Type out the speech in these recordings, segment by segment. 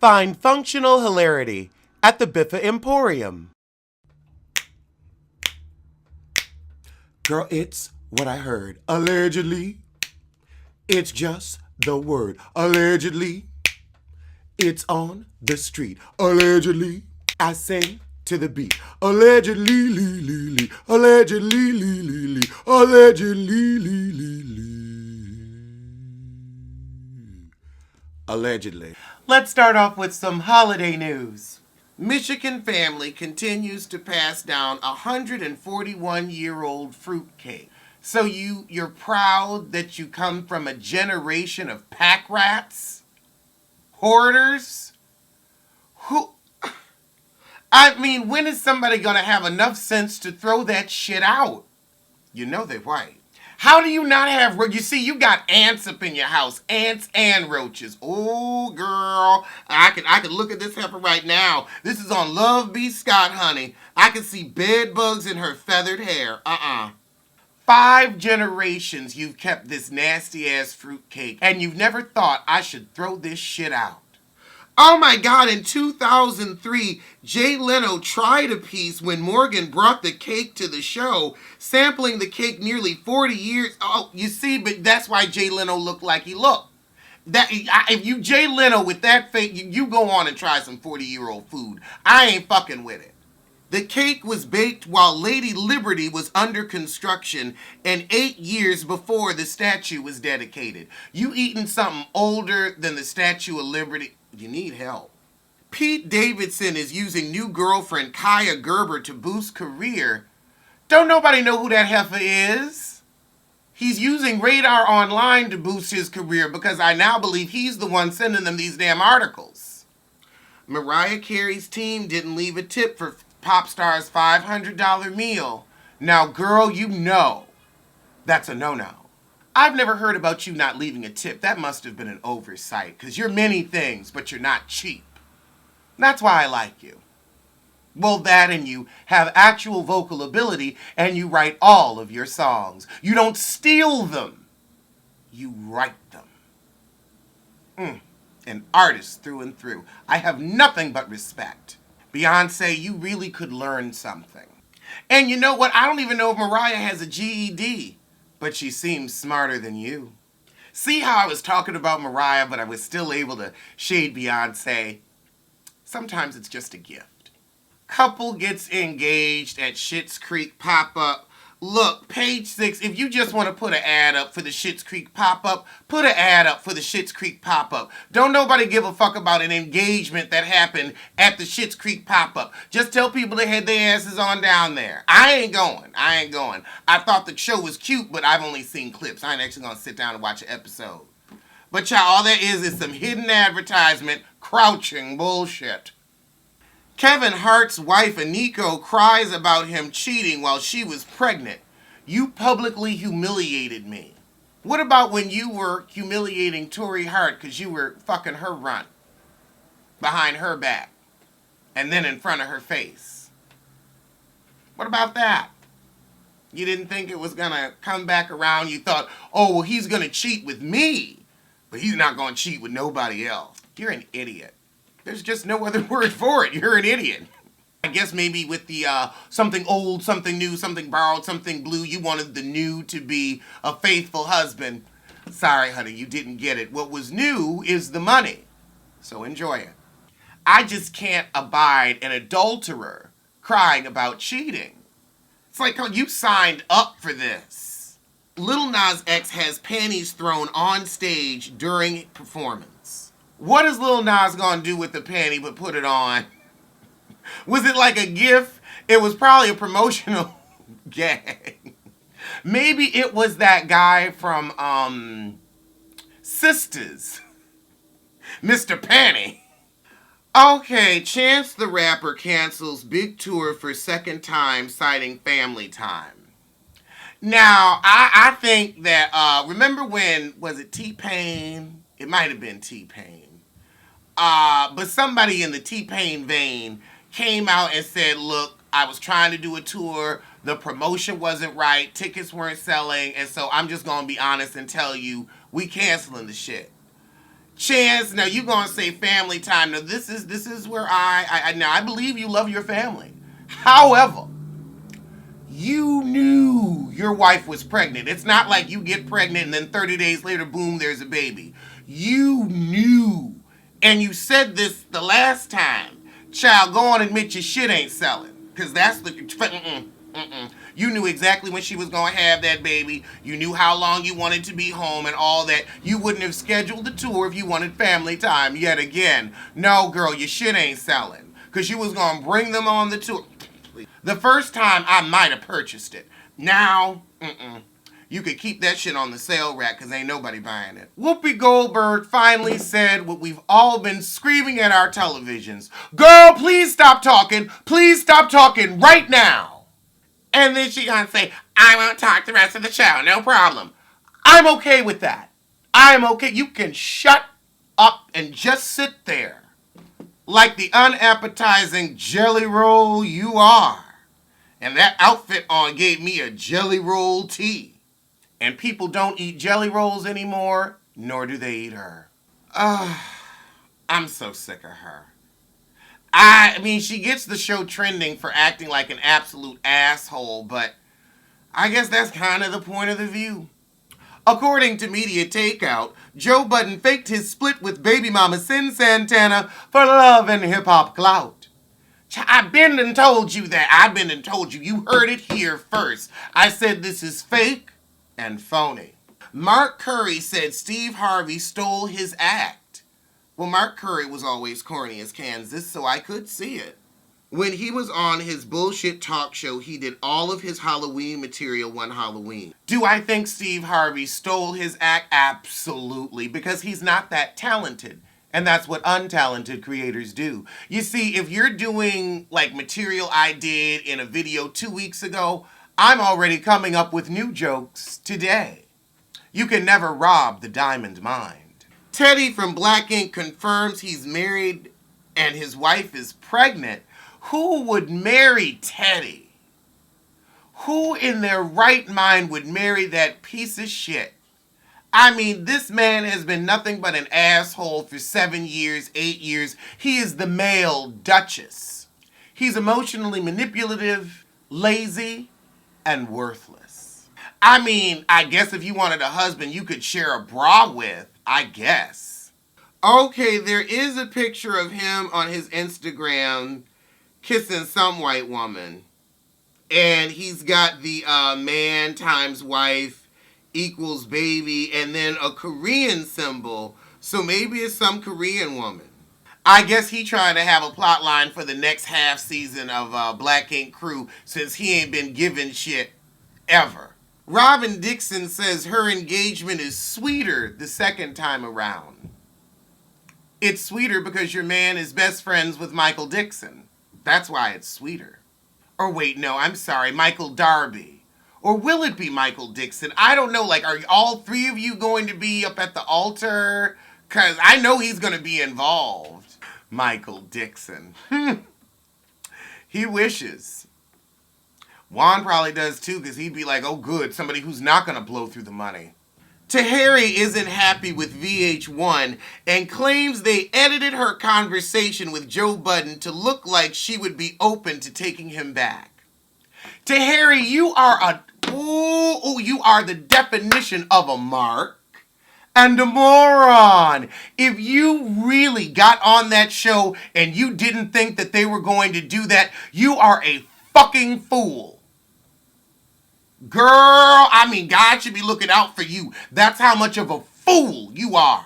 Find functional hilarity at the Biffa Emporium. Girl, it's what I heard. Allegedly, it's just the word. Allegedly, it's on the street. Allegedly, I sing to the beat. Allegedly, lee, lee, lee. Allegedly, lee, lee, lee. Allegedly, lee, lee, lee. Allegedly. Let's start off with some holiday news. Michigan family continues to pass down a 141-year-old fruitcake. So you're proud that you come from a generation of pack rats? Hoarders? When is somebody gonna have enough sense to throw that shit out? You know they're white. How do you not have, you see, you got ants up in your house, ants and roaches. Oh, girl, I can look at this heifer right now. This is on Love B. Scott, honey. I can see bed bugs in her feathered hair. 5 generations you've kept this nasty-ass fruitcake, and you've never thought I should throw this shit out. Oh my God, in 2003, Jay Leno tried a piece when Morgan brought the cake to the show, sampling the cake nearly 40 years. Oh, you see, but that's why Jay Leno looked like he looked. If you Jay Leno with that face, you go on and try some 40-year-old food. I ain't fucking with it. The cake was baked while Lady Liberty was under construction and 8 years before the statue was dedicated. You eating something older than the Statue of Liberty? You need help. Pete Davidson is using new girlfriend Kaya Gerber to boost career. Don't nobody know who that heifer is? He's using Radar Online to boost his career because I now believe he's the one sending them these damn articles. Mariah Carey's team didn't leave a tip for pop star's $500 meal. Now, girl, you know that's a no-no. I've never heard about you not leaving a tip. That must have been an oversight, because you're many things, but you're not cheap. That's why I like you. Well, that and you have actual vocal ability, and you write all of your songs. You don't steal them. You write them. An artist through and through. I have nothing but respect. Beyonce, you really could learn something. And you know what? I don't even know if Mariah has a GED. But she seems smarter than you. See how I was talking about Mariah, but I was still able to shade Beyonce? Sometimes it's just a gift. Couple gets engaged at Schitt's Creek pop-up. Look, page 6, if you just want to put an ad up for the Schitt's Creek pop-up, put an ad up for the Schitt's Creek pop-up. Don't nobody give a fuck about an engagement that happened at the Schitt's Creek pop-up. Just tell people to head their asses on down there. I ain't going. I thought the show was cute, but I've only seen clips. I ain't actually going to sit down and watch an episode. But y'all, all there is some hidden advertisement, crouching bullshit. Kevin Hart's wife, Aniko, cries about him cheating while she was pregnant. You publicly humiliated me. What about when you were humiliating Tori Hart because you were fucking her runt behind her back and then in front of her face? What about that? You didn't think it was going to come back around. You thought, oh, well, he's going to cheat with me, but he's not going to cheat with nobody else. You're an idiot. There's just no other word for it. You're an idiot. I guess maybe with the something old, something new, something borrowed, something blue, you wanted the new to be a faithful husband. Sorry, honey, you didn't get it. What was new is the money. So enjoy it. I just can't abide an adulterer crying about cheating. It's like, oh, you signed up for this. Lil Nas X has panties thrown on stage during performance. What is Lil Nas gonna do with the panty but put it on? Was it like a gift? It was probably a promotional gag. Maybe it was that guy from Sisters, Mr. Panty. Okay, Chance the Rapper cancels big tour for second time, citing family time. Now, I think that, remember when, was it T-Pain? It might have been T-Pain. But somebody in the T-Pain vein came out and said, look, I was trying to do a tour, the promotion wasn't right, tickets weren't selling, and so I'm just going to be honest and tell you, we canceling the shit. Chance, now you gonna say family time. Now this is where I believe you love your family. However, you knew your wife was pregnant. It's not like you get pregnant and then 30 days later, boom, there's a baby. You knew. And you said this the last time. Child, go on and admit your shit ain't selling. Because that's the... You knew exactly when she was going to have that baby. You knew how long you wanted to be home and all that. You wouldn't have scheduled the tour if you wanted family time yet again. No, girl, your shit ain't selling. Because you was going to bring them on the tour. The first time, I might have purchased it. Now, you could keep that shit on the sale rack because ain't nobody buying it. Whoopi Goldberg finally said what we've all been screaming at our televisions. Girl, please stop talking. Please stop talking right now. And then she gonna say, I won't talk the rest of the show. No problem. I'm okay with that. I'm okay. You can shut up and just sit there like the unappetizing jelly roll you are. And that outfit on gave me a jelly roll tea. And people don't eat jelly rolls anymore, nor do they eat her. I'm so sick of her. I mean, she gets the show trending for acting like an absolute asshole, but I guess that's kind of the point of the view. According to Media Takeout, Joe Budden faked his split with baby mama Sin Santana for love and hip-hop clout. I've been and told you that. I've been and told you. You heard it here first. I said this is fake and phony. Mark Curry said Steve Harvey stole his act. Well, Mark Curry was always corny as Kansas, so I could see it. When he was on his bullshit talk show, he did all of his Halloween material one Halloween. Do I think Steve Harvey stole his act? Absolutely, because he's not that talented. And that's what untalented creators do. You see, if you're doing like material I did in a video 2 weeks ago, I'm already coming up with new jokes today. You can never rob the diamond mind. Teddy from Black Ink confirms he's married and his wife is pregnant. Who would marry Teddy? Who in their right mind would marry that piece of shit? I mean, this man has been nothing but an asshole for 7 years, 8 years. He is the male Duchess. He's emotionally manipulative, lazy, and worthless. I mean, I guess if you wanted a husband you could share a bra with, I guess. Okay, there is a picture of him on his Instagram kissing some white woman. And he's got the man times wife equals baby, and then a Korean symbol. So maybe it's some Korean woman. I guess he trying to have a plot line for the next half season of Black Ink Crew since he ain't been given shit ever. Robin Dixon says her engagement is sweeter the second time around. It's sweeter because your man is best friends with Michael Dixon. That's why it's sweeter. Or wait, no, I'm sorry, Michael Darby. Or will it be Michael Dixon? I don't know. Like, are all three of you going to be up at the altar? Because I know he's going to be involved. Michael Dixon. He wishes. Juan probably does too, because he'd be like, oh good, somebody who's not going to blow through the money. Tahiri isn't happy with VH1 and claims they edited her conversation with Joe Budden to look like she would be open to taking him back. Tahiri, you are you are the definition of a mark and a moron. If you really got on that show and you didn't think that they were going to do that, you are a fucking fool. Girl, I mean, God should be looking out for you. That's how much of a fool you are.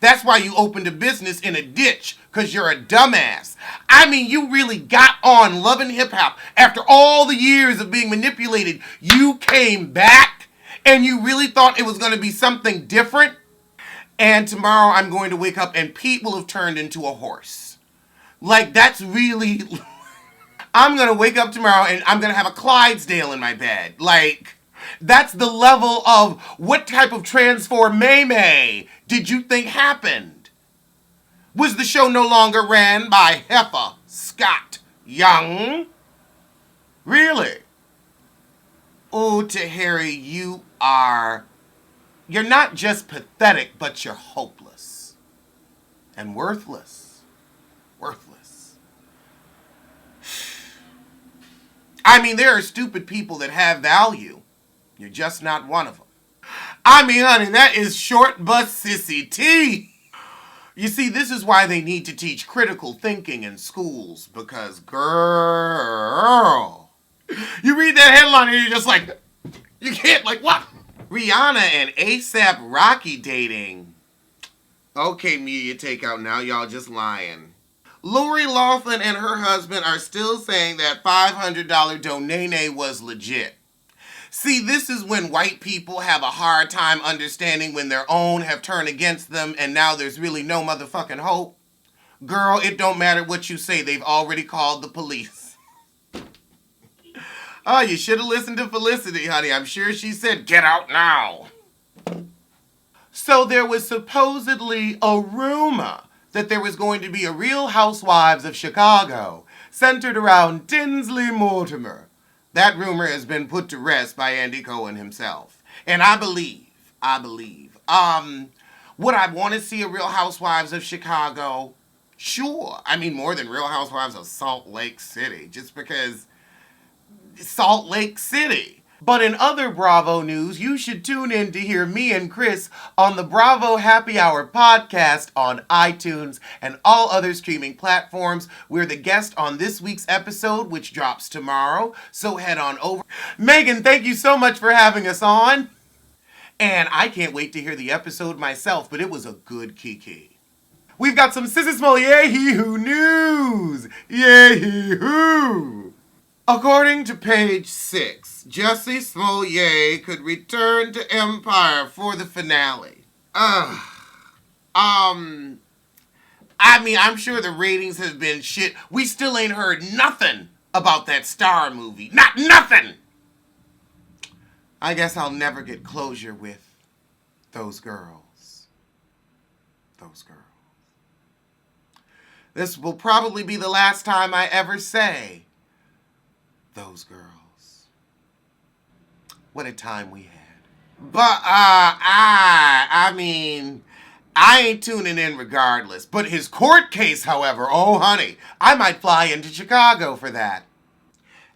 That's why you opened a business in a ditch, because you're a dumbass. I mean, you really got on Love and Hip Hop. After all the years of being manipulated, you came back and you really thought it was going to be something different? And tomorrow I'm going to wake up and Pete will have turned into a horse. Like, that's really... I'm going to wake up tomorrow and I'm going to have a Clydesdale in my bed. Like... That's the level of what type of transformation did you think happened? Was the show no longer ran by Heffa Scott Young? Really? Oh, Tahiri, you are You're not just pathetic, but you're hopeless. And worthless. Worthless. I mean, there are stupid people that have value. You're just not one of them. I mean, honey, that is short bus sissy tea. You see, this is why they need to teach critical thinking in schools. Because, girl, you read that headline and you're just like, you can't, like, what? Rihanna and ASAP Rocky dating. Okay, media takeout now, y'all just lying. Lori Loughlin and her husband are still saying that $500 donene was legit. See, this is when white people have a hard time understanding when their own have turned against them and now there's really no motherfucking hope. Girl, it don't matter what you say, they've already called the police. Oh, you should have listened to Felicity, honey. I'm sure she said, get out now. So there was supposedly a rumor that there was going to be a Real Housewives of Chicago centered around Tinsley Mortimer. That rumor has been put to rest by Andy Cohen himself. And I believe. Would I want to see a Real Housewives of Chicago? Sure. I mean, more than Real Housewives of Salt Lake City, just because Salt Lake City. But in other Bravo news, you should tune in to hear me and Chris on the Bravo Happy Hour podcast on iTunes and all other streaming platforms. We're the guest on this week's episode, which drops tomorrow, so head on over. Megan, thank you so much for having us on. And I can't wait to hear the episode myself, but it was a good kiki. We've got some Jussie Smollet yay-hee-hoo news. Yay-hee-hoo. According to page 6, Jussie Smollet could return to Empire for the finale. I mean, I'm sure the ratings have been shit. We still ain't heard nothing about that Star movie. Nothing! I guess I'll never get closure with those girls. Those girls. This will probably be the last time I ever say those girls. What a time we had. But, I mean, I ain't tuning in regardless. But his court case, however, oh honey, I might fly into Chicago for that.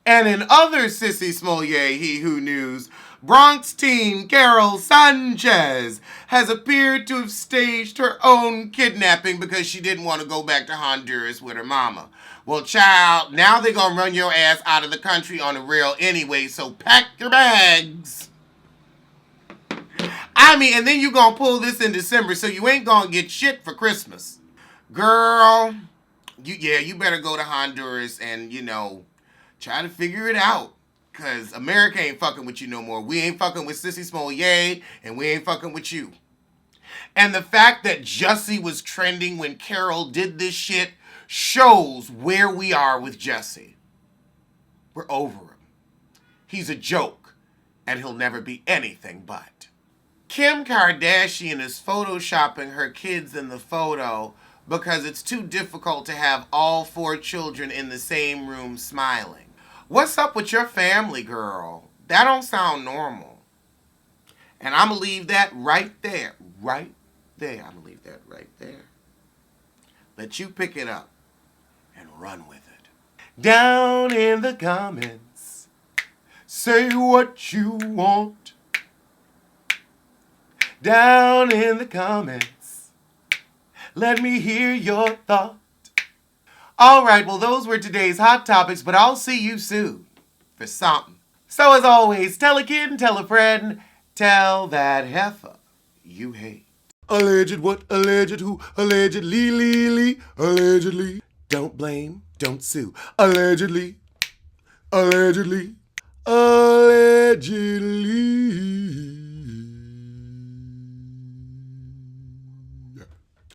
And in other Jussie Smollet he-who news, Bronx teen Carol Sanchez has appeared to have staged her own kidnapping because she didn't want to go back to Honduras with her mama. Well, child, now they're going to run your ass out of the country on the rail anyway, so pack your bags. I mean, and then you're going to pull this in December, so you ain't going to get shit for Christmas. Girl, you better go to Honduras and, try to figure it out. Because America ain't fucking with you no more. We ain't fucking with Jussie Smollet, and we ain't fucking with you. And the fact that Jussie was trending when Carol did this shit shows where we are with Jussie. We're over him. He's a joke, and he'll never be anything but. Kim Kardashian is photoshopping her kids in the photo because it's too difficult to have all 4 children in the same room smiling. What's up with your family, girl? That don't sound normal. And I'm going to leave that right there. Right there. I'm going to leave that right there. Let you pick it up and run with it. Down in the comments, say what you want. Down in the comments, let me hear your thought. All right, well, those were today's hot topics, but I'll see you soon for something. So as always, tell a kid and tell a friend, tell that heifer you hate. Alleged what? Alleged who? Allegedly, allegedly. Don't blame, don't sue. Allegedly, allegedly.